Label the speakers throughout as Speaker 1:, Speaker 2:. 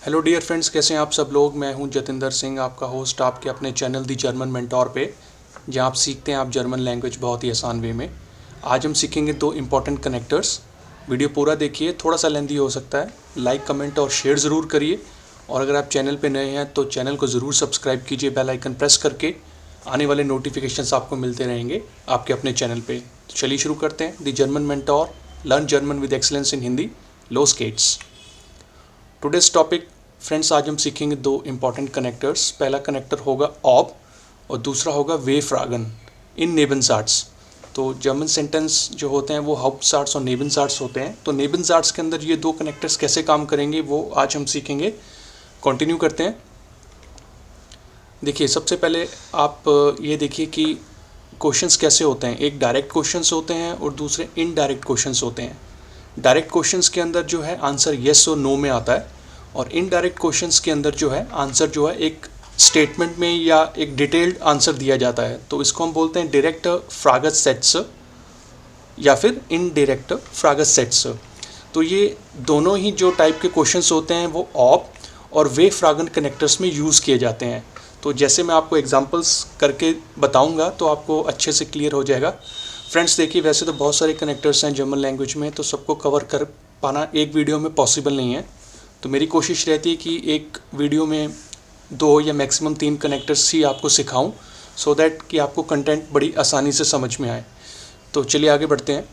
Speaker 1: Hello dear friends, कैसे हैं आप सब लोग। मैं हूं जतिंदर सिंह, आपका होस्ट आपके अपने चैनल दी जर्मन मेंटोर पे, जहां आप सीखते हैं आप जर्मन लैंग्वेज बहुत ही आसान वे में। आज हम सीखेंगे दो इंपॉर्टेंट कनेक्टर्स। वीडियो पूरा देखिए, थोड़ा सा लेंथी हो सकता है। लाइक, कमेंट और शेयर ज़रूर करिए। और अगर आप चैनल पे नए हैं तो चैनल को ज़रूर सब्सक्राइब कीजिए बेल आइकन प्रेस करके। आने वाले नोटिफिकेशंस आपको मिलते रहेंगे आपके अपने चैनल पे। तो चलिए शुरू करते हैं। The German mentor, learn German with excellence in Hindi, लोस गेट्स। टुडेज टॉपिक फ्रेंड्स, आज हम सीखेंगे दो इंपॉर्टेंट कनेक्टर्स। पहला कनेक्टर होगा ऑब और दूसरा होगा वे फ्रागन इन नेबनसार्ट्स। तो जर्मन सेंटेंस जो होते हैं वो हाउप्टसार्ट्स और नेबनसार्ट्स होते हैं। तो नेबनसार्ट्स के अंदर ये दो कनेक्टर्स कैसे काम करेंगे वो आज हम सीखेंगे। कंटिन्यू करते हैं। देखिए, सबसे पहले आप ये देखिए कि क्वेश्चंस कैसे होते हैं। एक डायरेक्ट क्वेश्चंस होते हैं और दूसरे इनडायरेक्ट क्वेश्चंस होते हैं। डायरेक्ट क्वेश्चंस के अंदर जो है आंसर येस और नो में आता है, और इनडायरेक्ट क्वेश्चंस के अंदर जो है आंसर जो है एक स्टेटमेंट में या एक डिटेल्ड आंसर दिया जाता है। तो इसको हम बोलते हैं डायरेक्ट फ्रागसेट्स या फिर इनडायरेक्ट फ्रागसेट्स। तो ये दोनों ही जो टाइप के क्वेश्चंस होते हैं वो ऑब और वे फ्रागन कनेक्टर्स में यूज़ किए जाते हैं। तो जैसे मैं आपको एग्जांपल्स करके बताऊंगा तो आपको अच्छे से क्लियर हो जाएगा। फ्रेंड्स देखिए, वैसे तो बहुत सारे कनेक्टर्स हैं जर्मन लैंग्वेज में, तो सबको कवर कर पाना एक वीडियो में पॉसिबल नहीं है। तो मेरी कोशिश रहती है कि एक वीडियो में 2 या मैक्सिमम 3 कनेक्टर्स ही आपको सिखाऊं, सो दैट कि आपको कंटेंट बड़ी आसानी से समझ में आए। तो चलिए आगे बढ़ते हैं।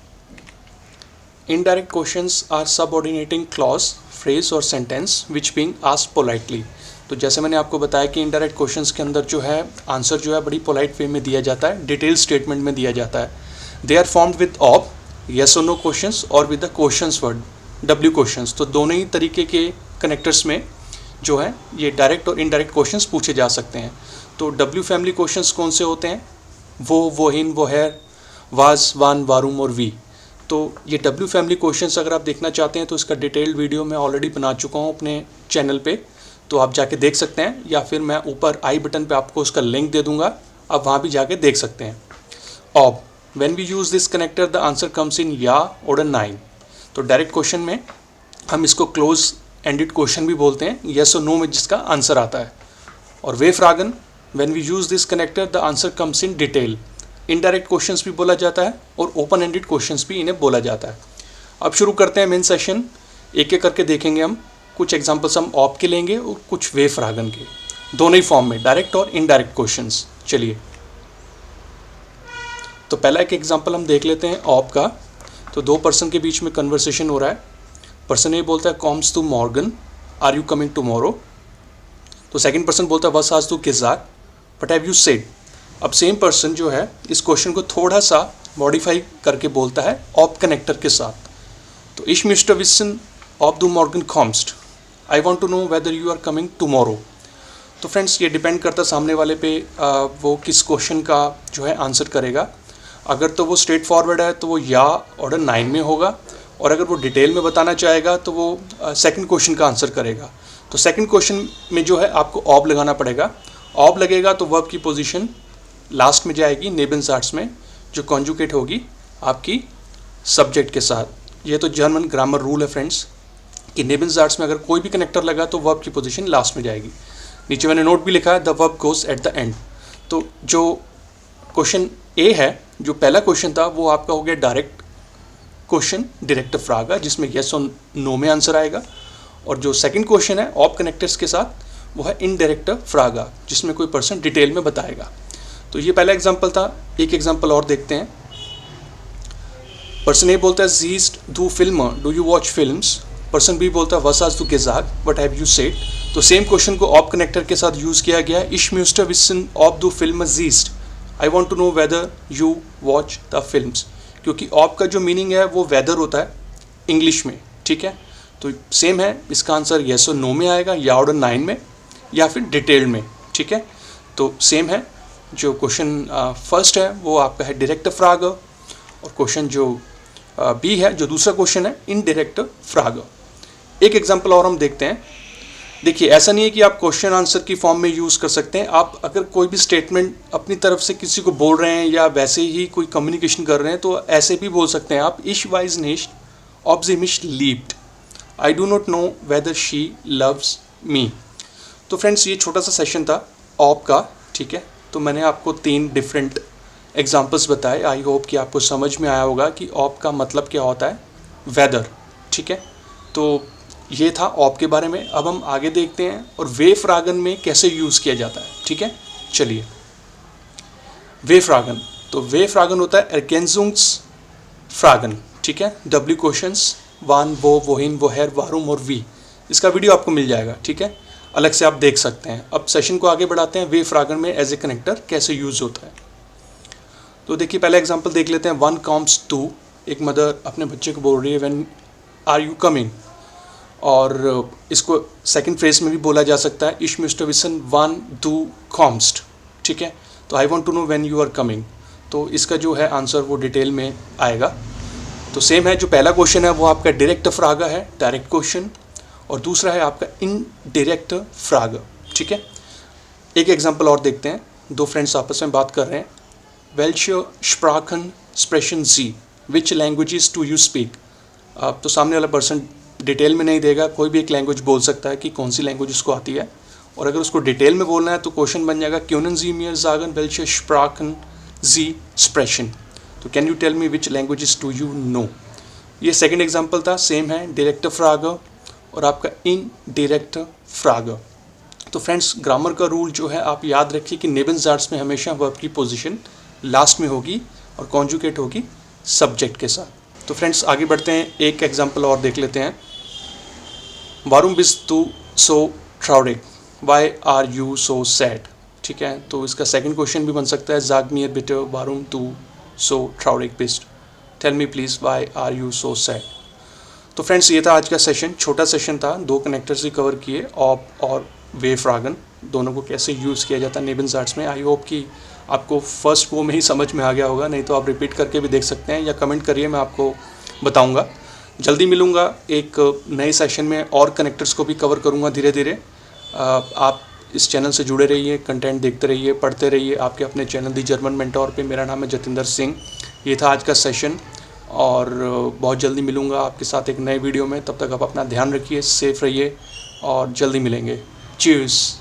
Speaker 1: Indirect questions are subordinating clause, phrase और sentence which being asked politely. तो जैसे मैंने आपको बताया कि इनडायरेक्ट क्वेश्चंस के अंदर जो है आंसर जो है बड़ी पोलाइट वे में दिया जाता है, डिटेल स्टेटमेंट में दिया जाता है। दे आर फॉर्म्ड विद ऑब, येस और नो क्वेश्चंस, और with the questions word W questions. तो दोनों ही तरीके के कनेक्टर्स में जो है ये डायरेक्ट और इनडायरेक्ट क्वेश्चंस पूछे जा सकते हैं। तो डब्ल्यू फैमिली क्वेश्चंस कौन से होते हैं? वो हिन, वो है, वाज, वान, वारूम और वी। तो ये डब्ल्यू फैमिली क्वेश्चंस अगर आप देखना चाहते हैं तो इसका डिटेल्ड वीडियो मैं ऑलरेडी बना चुका हूँ अपने चैनल पे, तो आप जाके देख सकते हैं, या फिर मैं ऊपर आई बटन पे आपको उसका लिंक दे दूंगा, आप वहाँ भी जाके देख सकते हैं। ऑब, when we use this connector the answer comes in या और नाइन। तो डायरेक्ट क्वेश्चन में हम इसको क्लोज एंडेड क्वेश्चन भी बोलते हैं, येस और नो में जिसका आंसर आता है। और वे फ्रागन, when we use this connector the answer comes in detail. Indirect questions भी बोला जाता है और ओपन एंडेड क्वेश्चंस भी इन्हें बोला जाता है। अब शुरू करते हैं मेन सेशन। एक एक करके देखेंगे हम। कुछ एग्जांपल्स हम ऑप के लेंगे और कुछ वे फ्रागन के, दोनों ही फॉर्म में, डायरेक्ट और इनडायरेक्ट क्वेश्चंस। चलिए, तो पहला एक एग्जांपल हम देख लेते हैं ऑप का। तो 2 पर्सन के बीच में कन्वर्सेशन हो रहा है। पर्सन ए बोलता है कॉम्स टू मॉर्गन, आर यू कमिंग टुमारो। तो सेकंड पर्सन बोलता है वस हास्ट टू किजाक, व्हाट हैव यू सेड। अब सेम पर्सन जो है इस क्वेश्चन को थोड़ा सा मॉडिफाई करके बोलता है ऑप कनेक्टर के साथ। तो इश मिस्टर विसन ऑफ द मॉर्गन कॉम्स्ट, I want to know whether you are coming tomorrow. तो फ्रेंड्स ये डिपेंड करता है सामने वाले पे, वो किस क्वेश्चन का जो है आंसर करेगा। अगर तो वो स्ट्रेट फॉरवर्ड है तो वो या ऑर्डर 9 में होगा, और अगर वो डिटेल में बताना चाहेगा तो वो सेकंड क्वेश्चन का आंसर करेगा। तो सेकंड क्वेश्चन में जो है आपको ऑब लगाना पड़ेगा। ऑब लगेगा तो वर्ब की पोजीशन लास्ट में जाएगी नेबनसार्ट्स में, जो कॉन्जुगेट होगी आपकी सब्जेक्ट के साथ। ये तो जर्मन ग्रामर रूल है फ्रेंड्स कि नेबनसार्ट्स में अगर कोई भी कनेक्टर लगा तो वर्ब की पोजीशन लास्ट में जाएगी। नीचे मैंने नोट भी लिखा है, the verb goes at the end. तो जो क्वेश्चन ए है, जो पहला क्वेश्चन था, वो आपका हो गया डायरेक्ट क्वेश्चन, डायरेक्ट फ्रागा, जिसमें येस और नो में आंसर आएगा। और जो सेकंड क्वेश्चन है ऑप कनेक्टर्स के साथ, वो है इनडायरेक्ट फ्रागा, जिसमें कोई पर्सन डिटेल में बताएगा। तो ये पहला एग्जांपल था। एक एग्जांपल और देखते हैं। पर्सन ए बोलता है जीस्ट डू फिल्म, do you watch films. Person B बोलता है वस हास्ट टू गेजाक, व्हाट हैव यू सेड। तो सेम क्वेश्चन को ऑप कनेक्टर के साथ यूज किया गया। इश म्यूस्टर विसन ऑफ द फिल्म जीस्ट, I want to know whether you watch the films. क्योंकि ऑप का जो मीनिंग है वो वेदर होता है इंग्लिश में, ठीक है। तो सेम है, इसका आंसर येस और नो में आएगा, या ऑर्डर 9 में, या फिर डिटेल्ड में, ठीक है। तो सेम है। जो क्वेश्चन फर्स्ट है वो आपका है डायरेक्ट फ्राग, और क्वेश्चन जो बी है, जो दूसरा क्वेश्चन है, इनडायरेक्ट फ्राग। एक एग्जांपल और हम देखते हैं। देखिए, ऐसा नहीं है कि आप क्वेश्चन आंसर की फॉर्म में यूज़ कर सकते हैं। आप अगर कोई भी स्टेटमेंट अपनी तरफ से किसी को बोल रहे हैं या वैसे ही कोई कम्युनिकेशन कर रहे हैं तो ऐसे भी बोल सकते हैं आप। इश वाइज निश्ट ऑब्जिमिश लीप्ड, I do not know whether she loves me. तो फ्रेंड्स ये छोटा सा सेशन था ऑप का, ठीक है। तो मैंने आपको 3 डिफरेंट एग्जांपल्स बताए। आई होप कि आपको समझ में आया होगा कि ऑप का मतलब क्या होता है, वेदर, ठीक है। तो ये था ऑप के बारे में। अब हम आगे देखते हैं और वे फ्रागन में कैसे यूज़ किया जाता है, ठीक है। चलिए, वे फ्रागन, तो वे फ्रागन होता है एरगेंजुंग्स फ्रागन, ठीक है। डब्ल्यू क्वेश्चंस, वान, वो, वोहिन, वोहर, वारुम और वी। इसका वीडियो आपको मिल जाएगा, ठीक है, अलग से आप देख सकते हैं। अब सेशन को आगे बढ़ाते हैं, वे फ्रागन में एज ए कनेक्टर कैसे यूज़ होता है। तो देखिए, पहला एग्जांपल देख लेते हैं। वन कम्स टू, एक मदर अपने बच्चे को बोल रही है व्हेन आर यू कमिंग, और इसको सेकंड फ्रेज में भी बोला जा सकता है, इश मिस्टर विसन वन दू कॉम्स्ट, ठीक है। तो I want to know when you are coming, तो इसका जो है आंसर वो डिटेल में आएगा। तो सेम है, जो पहला क्वेश्चन है वो आपका डायरेक्ट फ्रागा है, डायरेक्ट क्वेश्चन, और दूसरा है आपका इनडायरेक्ट फ्रागा, ठीक है। एक एग्जांपल और देखते हैं। 2 फ्रेंड्स आपस में बात कर रहे हैं। वेल्शे स्प्राखन स्प्रेशन जी, विच लैंग्वेजेस टू यू स्पीक। अब तो सामने वाला पर्सन डिटेल में नहीं देगा, कोई भी एक लैंग्वेज बोल सकता है कि कौन सी लैंग्वेज उसको आती है, और अगर उसको डिटेल में बोलना है तो क्वेश्चन बन जाएगा क्यूनन जी मियर जागन वेल्शे स्प्राखन जी स्प्रेशन, तो can you tell me which languages to you know. ये सेकंड एग्जांपल था, सेम है, डायरेक्ट फ्रागा और आपका इनडायरेक्ट फ्रागा। तो फ्रेंड्स, ग्रामर का रूल जो है आप याद रखिए कि नेबेनजार्ड्स में हमेशा वर्ब की पोजीशन लास्ट में होगी और कॉन्जुगेट होगी सब्जेक्ट के साथ। तो फ्रेंड्स आगे बढ़ते हैं, एक एग्जांपल और देख लेते हैं। वारुम बिस तू सो ट्राउडिक, why are you so sad, ठीक है। तो इसका सेकंड क्वेश्चन भी बन सकता है, जाग मियर बिटर वारुम तू सो ट्राउडिक बिस्ट, tell me please why are you so sad. तो फ्रेंड्स ये था आज का सेशन, छोटा सेशन था, 2 कनेक्टर्स ही कवर किए, ऑप और वे फ्रागन, दोनों को कैसे यूज़ किया जाता है नेबेनजार्ड्स में। आई होप कि आपको फर्स्ट वो में ही समझ में आ गया होगा, नहीं तो आप रिपीट करके भी देख सकते हैं या कमेंट करिए, मैं आपको बताऊंगा। जल्दी मिलूंगा एक नए सेशन में, और कनेक्टर्स को भी कवर करूंगा धीरे धीरे। आप इस चैनल से जुड़े रहिए, कंटेंट देखते रहिए, पढ़ते रहिए आपके अपने चैनल दी जर्मन मेंटोर पे। मेरा नाम है जतिंदर सिंह। ये था आज का सेशन, और बहुत जल्दी मिलूंगा आपके साथ एक नए वीडियो में। तब तक आप अपना ध्यान रखिए, सेफ रहिए, और जल्दी मिलेंगे। चीयर्स।